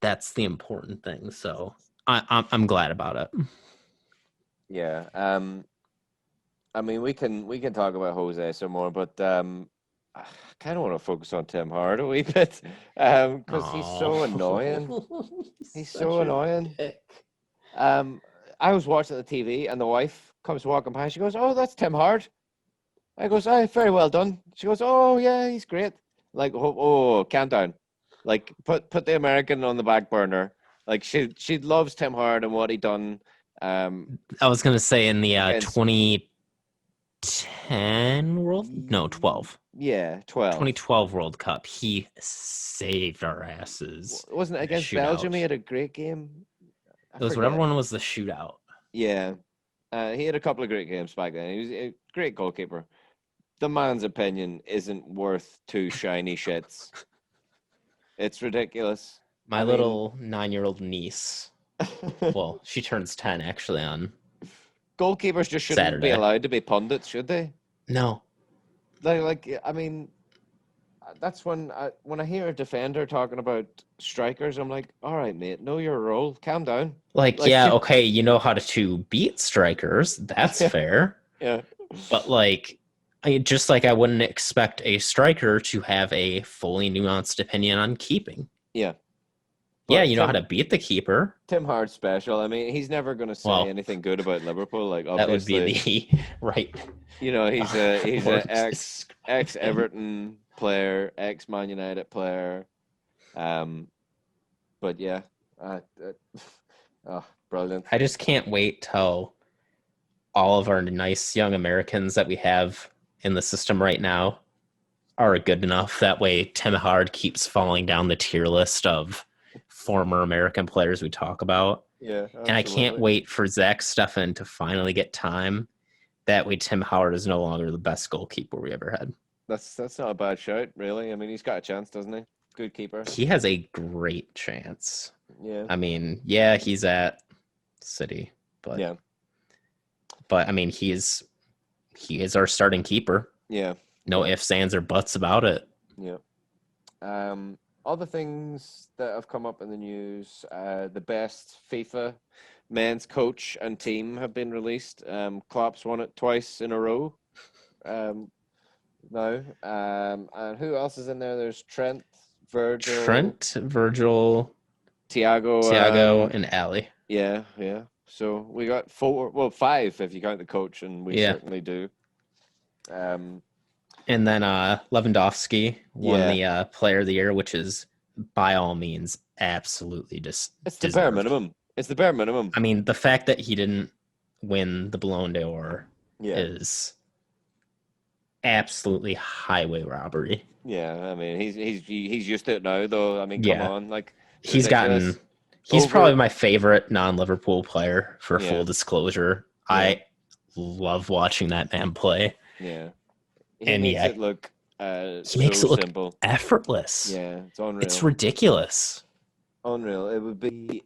that's the important thing. So I'm glad about it. Yeah. I mean, we can talk about Jose some more, but I kind of want to focus on Tim Hart a wee bit, because he's so annoying. Oh, he's He's so such a annoying. dick. Um, I was watching the TV, and the wife comes walking by. She goes, "Oh, that's Tim Hart." I goes, "Oh, very well done." She goes, "Oh, yeah, he's great." Like, oh, calm down. Like, put the American on the back burner. Like, she loves Tim Hart and what he done. Um, I was gonna say in the against 2010 World, no, 12, yeah, 12. 2012 World Cup, he saved our asses Wasn't it in a against Belgium? He shootout. had a great game. I It was whatever forget. one was the shootout. Yeah, he had a couple of great games back then. He was a great goalkeeper. The man's opinion isn't worth two shiny shits. It's ridiculous. My I mean, little 9-year-old niece, well, she turns 10 actually on goalkeepers just shouldn't be Saturday. allowed to be pundits, should they? No, I mean, that's when I hear a defender talking about strikers, I'm like, all right, mate, know your role, calm down. like, Like, yeah, okay, you know how to beat strikers. That's yeah, fair. yeah, But like, I wouldn't expect a striker to have a fully nuanced opinion on keeping. yeah. Yeah, But you know how to beat the keeper. Tim Hart's special. I mean, he's never going to say Well, anything good about Liverpool. Like, that would be obviously, the right he's a word to ex describe him. Everton player, ex Man United player. Um, but yeah, oh, brilliant. I just can't wait till all of our nice young Americans that we have in the system right now are good enough. That way, Tim Hard keeps falling down the tier list of former American players we talk about. Yeah, And I can't absolutely. wait for Zach Steffen to finally get time. That way, Tim Howard is no longer the best goalkeeper we ever had. That's not a bad shout, really. I mean, he's got a chance, doesn't he? Good keeper. He has a great chance. Yeah, I mean, yeah, he's at City, but yeah, I mean, he is our starting keeper. yeah, No yeah, ifs, ands, or buts about it. yeah. Other things that have come up in the news, the best FIFA men's coach and team have been released. Klopp's won it twice in a row. Um, now, and who else is in there? There's Trent, Virgil, Trent, Virgil, Thiago. Thiago, and Ali. Yeah, yeah. So we got four, well, five if you count the coach, and we Yeah. certainly do. Um, And then Lewandowski won yeah, the Player of the Year, which is by all means absolutely it's the bare deserved. minimum. It's the bare minimum. I mean, the fact that he didn't win the Ballon d'Or Yeah, is absolutely highway robbery. yeah. I mean, he's used to it now, though. I mean, come Yeah, on, like it's he's ridiculous. gotten. He's probably Over, my favorite non-Liverpool player. For yeah, full disclosure, yeah, I love watching that man play, yeah. He and makes yeah, it look he makes so it look simple. effortless. Yeah, it's It's unreal. ridiculous. Unreal.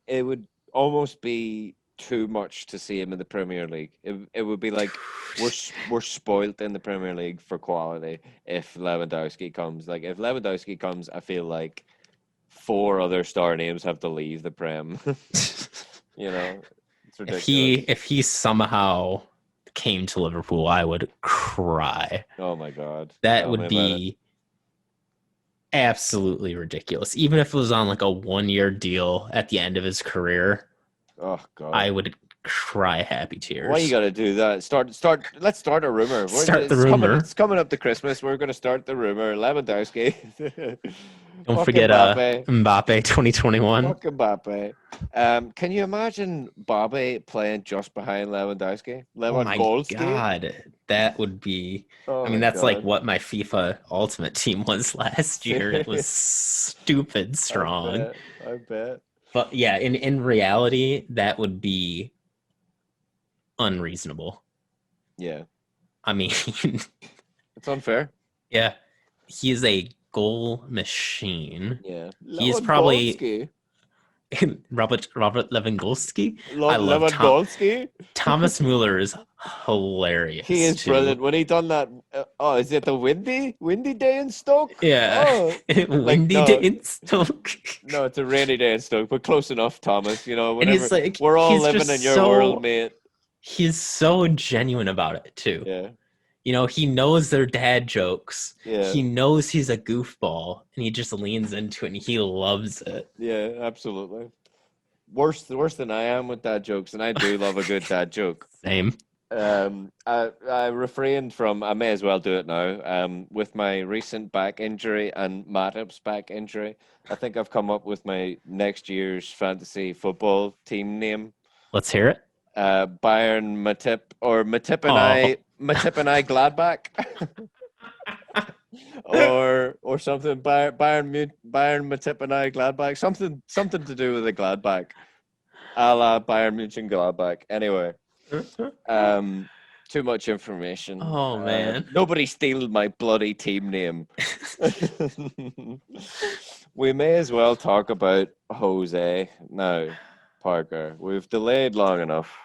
It would almost be too much to see him in the Premier League. It would be like we're spoilt in the Premier League for quality if Lewandowski comes. Like if Lewandowski comes, I feel like four other star names have to leave the Prem. You know, it's ridiculous. If he somehow came to Liverpool, I would cry. Oh my God. That Tell me would about it. be absolutely ridiculous. Even if it was on like a 1 year deal at the end of his career, Oh I God. would cry happy Why you tears. gotta do that? Let's start a rumor. Start the rumor. It's coming up to Christmas. We're gonna start the rumor. Lewandowski. Don't Fuck forget Mbappe. Mbappe 2021. Fuck Mbappe. Can you imagine Mbappe playing just behind Lewandowski? Oh my Lewandowski? god. That would be Oh I mean my that's like God. what my FIFA Ultimate Team was last year and it was stupid I strong. bet. I bet. But yeah, in reality that would be unreasonable. Yeah. I mean, It's unfair. yeah, he is a goal machine. Yeah. He is probably Lewandowski. Robert Lewandowski. I love Lewandowski. Thomas Mueller is He hilarious is too. brilliant. When he done that, oh, is it the windy day in Stoke? Yeah, Oh, like windy day no, in Stoke. no, it's a rainy day in Stoke, but close enough, Thomas. You know, And whenever we're all living in your world, mate. he's so genuine about it too. Yeah, You know, he knows their dad jokes. yeah, He knows he's a goofball and he just leans into it and he loves it. yeah, absolutely. Worse than I am with dad jokes, and I do love a good dad joke. Same. I refrained from. I may as well do it now. With my recent back injury and Matip's back injury, I think I've come up with my next year's fantasy football team name. Let's hear it. Bayern Matip or Oh, Matip and I Gladbach, or something. Bayern Matip and I Gladbach, something to do with the Gladbach, a la Bayern München Gladbach. Anyway, um, too much information. oh man. Nobody steal my bloody team name. We may as well talk about Jose now, Parker. We've delayed long enough.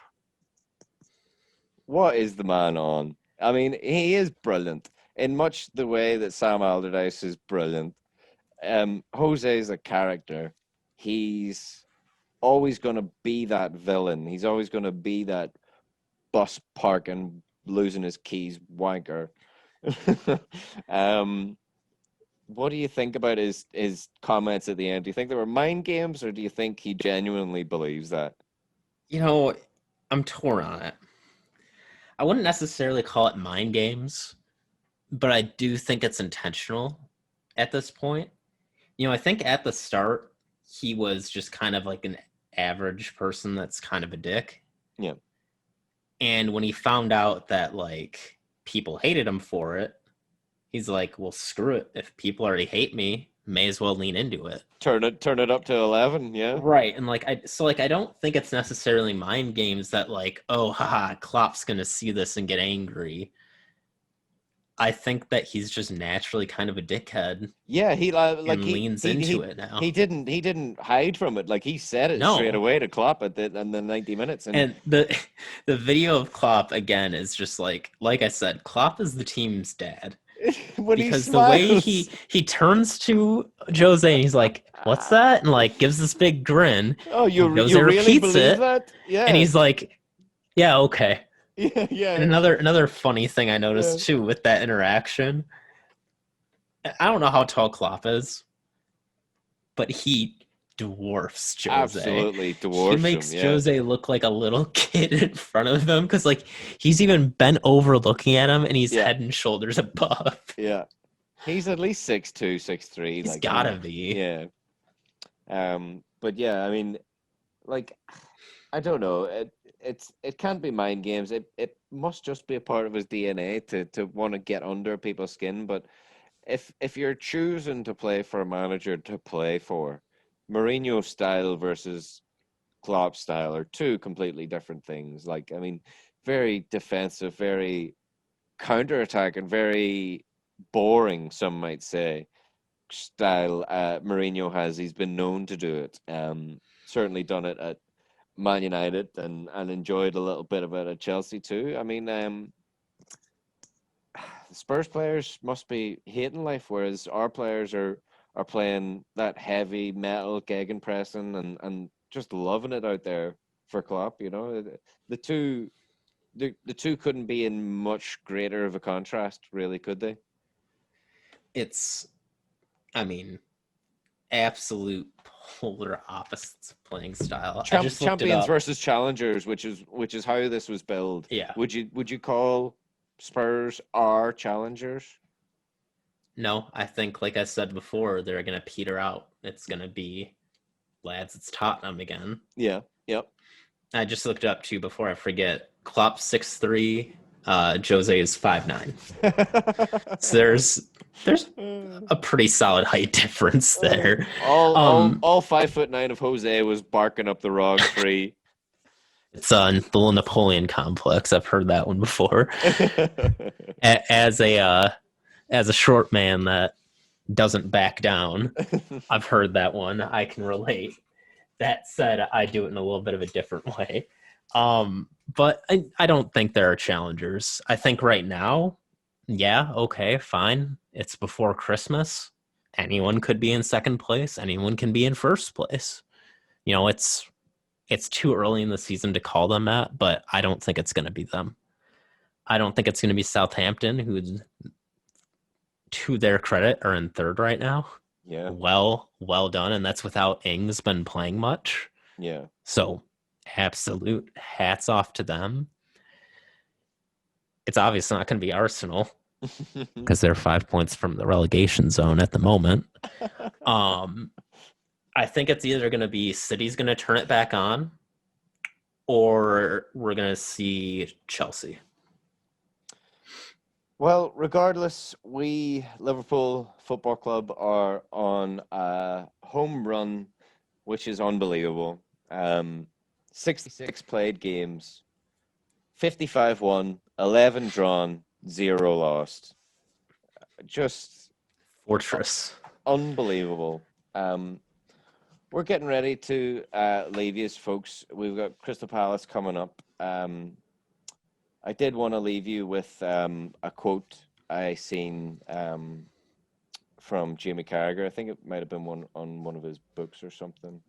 What is the man on? I mean, he is brilliant in much the way that Sam Allardyce is brilliant. Jose is a character. He's always going to be that villain. He's always going to be that bus parking, losing his keys wanker. um, what do you think about his comments at the end? Do you think they were mind games, or do you think he genuinely believes that? You know, I'm torn on it. I wouldn't necessarily call it mind games, but I do think it's intentional at this point. You know, I think at the start, he was just kind of like an average person that's kind of a dick. Yeah, And when he found out that like people hated him for it, he's like, well, screw it. If people already hate me, may as well lean into it. turn it up to 11. Yeah, Right. And like I don't think it's necessarily mind games that like, oh haha, Klopp's gonna see this and get angry. I think that he's just naturally kind of a dickhead yeah. He like and leans into it now. he didn't hide from it. Like he said it straight No. away to Klopp at the 90 minutes, and And the video of Klopp again is just like I said, Klopp is the team's dad. when he Because the way smiles. he turns to Jose and he's like, "What's that?" and like gives this big grin, Oh, and you Jose really repeats believe it, that? and Yeah, he's like, "Yeah, okay." yeah, And yeah, another funny thing I yeah. noticed too with that interaction, I don't know how tall Klopp is, but he dwarfs Jose. Absolutely He dwarfs him. makes Yeah, Jose look like a little kid in front of him because like he's even bent over looking at him and he's yeah, head and shoulders above. yeah. He's at least 6'2", 6'3". He's Like he, gotta be. yeah. But yeah, I mean, like, I don't know. It can't be mind games. It must just be a part of his DNA to want to get under people's skin. But if you're choosing to play for a manager to play for, Mourinho style versus Klopp style are two completely different things. Like, I mean, very defensive, very counterattack, and very boring, some might say, style Mourinho has. He's been known to do it. Certainly done it at Man United and enjoyed a little bit of it at Chelsea too. I mean, the Spurs players must be hating life, whereas our players are playing that heavy metal gegenpressing and just loving it out there for Klopp. You know, the two the two couldn't be in much greater of a contrast, really, could they? It's, I mean, absolute polar opposites of playing style. I just looked it Champions up. versus challengers, which is how this was billed. Yeah. Would you call Spurs our challengers? No, I think, like I said before, they're going to peter out. It's going to be, lads, it's Tottenham again. Yeah. Yep. I just looked it up too before I forget. Klopp 6'3", Jose is 5'9". So there's a pretty solid height difference there. All 5'9" of Jose was barking up the wrong tree. It's the little Napoleon complex. I've heard that one before. As a short man that doesn't back down, I've heard that one. I can relate. That said, I do it in a little bit of a different way. But I don't think there are challengers. I think right now, yeah, okay, fine. It's before Christmas. Anyone could be in second place. Anyone can be in first place. It's too early in the season to call them that, but I don't think it's going to be them. I don't think it's going to be Southampton, who, to their credit, are in third right now. Yeah. Well done, and that's without Ings been playing much. Yeah. So, absolute hats off to them. It's obviously not going to be Arsenal because they're 5 points from the relegation zone at the moment. I think it's either going to be City's going to turn it back on, or we're going to see Chelsea. Well, regardless, we, Liverpool Football Club, are on a home run, which is unbelievable. 66 played games, 55 won, 11 drawn, 0 lost. Just Fortress. unbelievable. We're getting ready to leave you, folks. We've got Crystal Palace coming up. I did want to leave you with a quote I seen from Jamie Carragher. I think it might have been one on one of his books or something,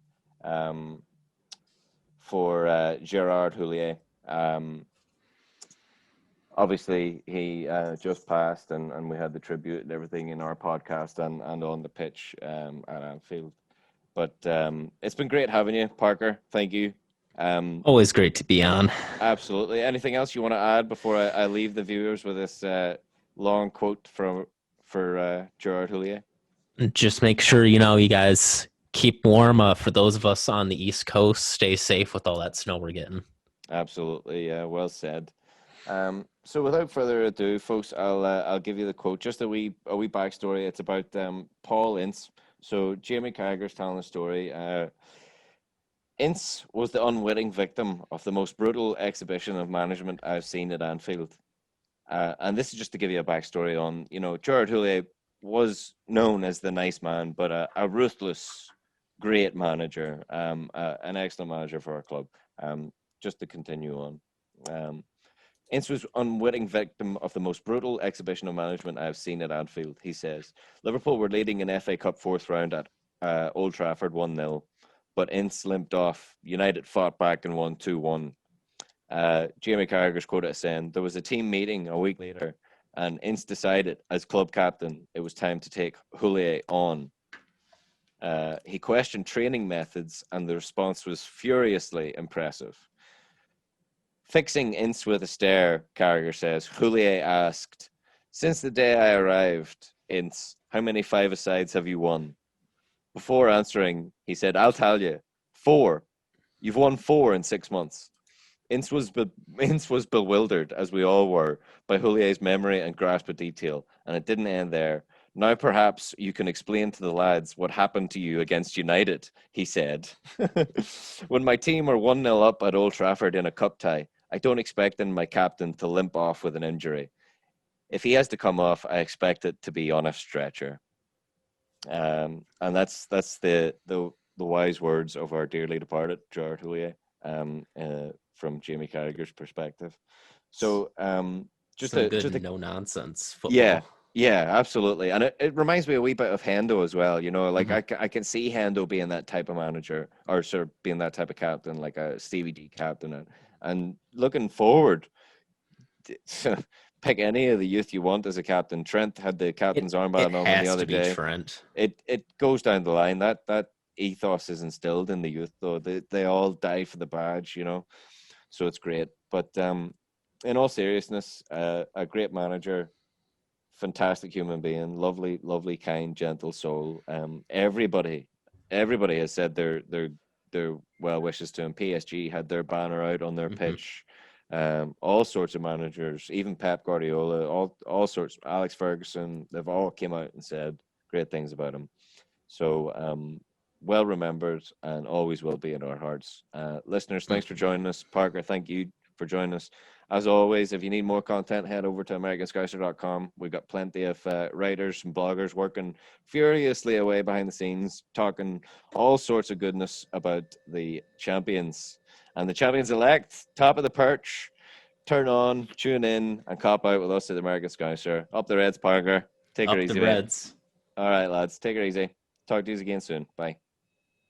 for Gerard Houllier. Obviously, he just passed, and we had the tribute and everything in our podcast and on the pitch at Anfield. But it's been great having you, Parker. Thank you. Always great to be on. Absolutely. Anything else you want to add before I leave the viewers with this long quote for Gerard Houllier? Just make sure, you guys keep warm. For those of us on the East Coast, stay safe with all that snow we're getting. Absolutely. Well said. So without further ado, folks, I'll give you the quote. Just a wee backstory. It's about Paul Ince. So Jamie Carragher's telling the story. Ince was the unwitting victim of the most brutal exhibition of management I've seen at Anfield. And this is just to give you a backstory on, Gerard Houllier was known as the nice man, but a ruthless, great manager, an excellent manager for our club. Just to continue on. Ince was unwitting victim of the most brutal exhibition of management I have seen at Anfield, he says. Liverpool were leading in FA Cup fourth round at Old Trafford 1-0, but Ince limped off. United fought back and won 2-1. Jamie Carragher's quoted as saying, there was a team meeting a week later, and Ince decided, as club captain, it was time to take Houllier on. He questioned training methods, and the response was furiously impressive. Fixing Ince with a stare, Carragher says, Houllier asked, since the day I arrived, Ince, how many five-a-sides have you won? Before answering, he said, I'll tell you, 4. You've won 4 in 6 months. Ince was bewildered, as we all were, by Houlier's memory and grasp of detail, and it didn't end there. Now perhaps you can explain to the lads what happened to you against United, he said. When my team are 1-0 up at Old Trafford in a cup tie, I don't expect my captain to limp off with an injury. If he has to come off, I expect it to be on a stretcher. And that's the wise words of our dearly departed Gerard Houllier, from Jamie Carragher's perspective. So just Some a good no nonsense football. Yeah, absolutely. And it reminds me a wee bit of Hendo as well. Like I can see Hendo being that type of manager, or sort of being that type of captain, like a Stevie D captain. And looking forward, pick any of the youth you want as a captain. Trent had the captain's It armband on him the has other to be day. Trent. It goes down the line. That ethos is instilled in the youth, though. They all die for the badge, you know. So it's great. But in all seriousness, a great manager, fantastic human being, lovely, lovely, kind, gentle soul. Everybody has said their well wishes to him. PSG had their banner out on their Hmm. pitch. All sorts of managers, even Pep Guardiola, all sorts. Alex Ferguson, they've all came out and said great things about him. So well remembered and always will be in our hearts. Listeners, thanks for Hmm. joining us. Parker, thank you for joining us. As always, if you need more content, head over to americanscouser.com. We've got plenty of writers and bloggers working furiously away behind the scenes, talking all sorts of goodness about the champions and the champions elect, top of the perch. Turn on, tune in, and cop out with us at the American Scouser. Up the Reds, Parker. Take her Up the easy, mate. Reds. All right, lads. Take it easy. Talk to you again soon. Bye.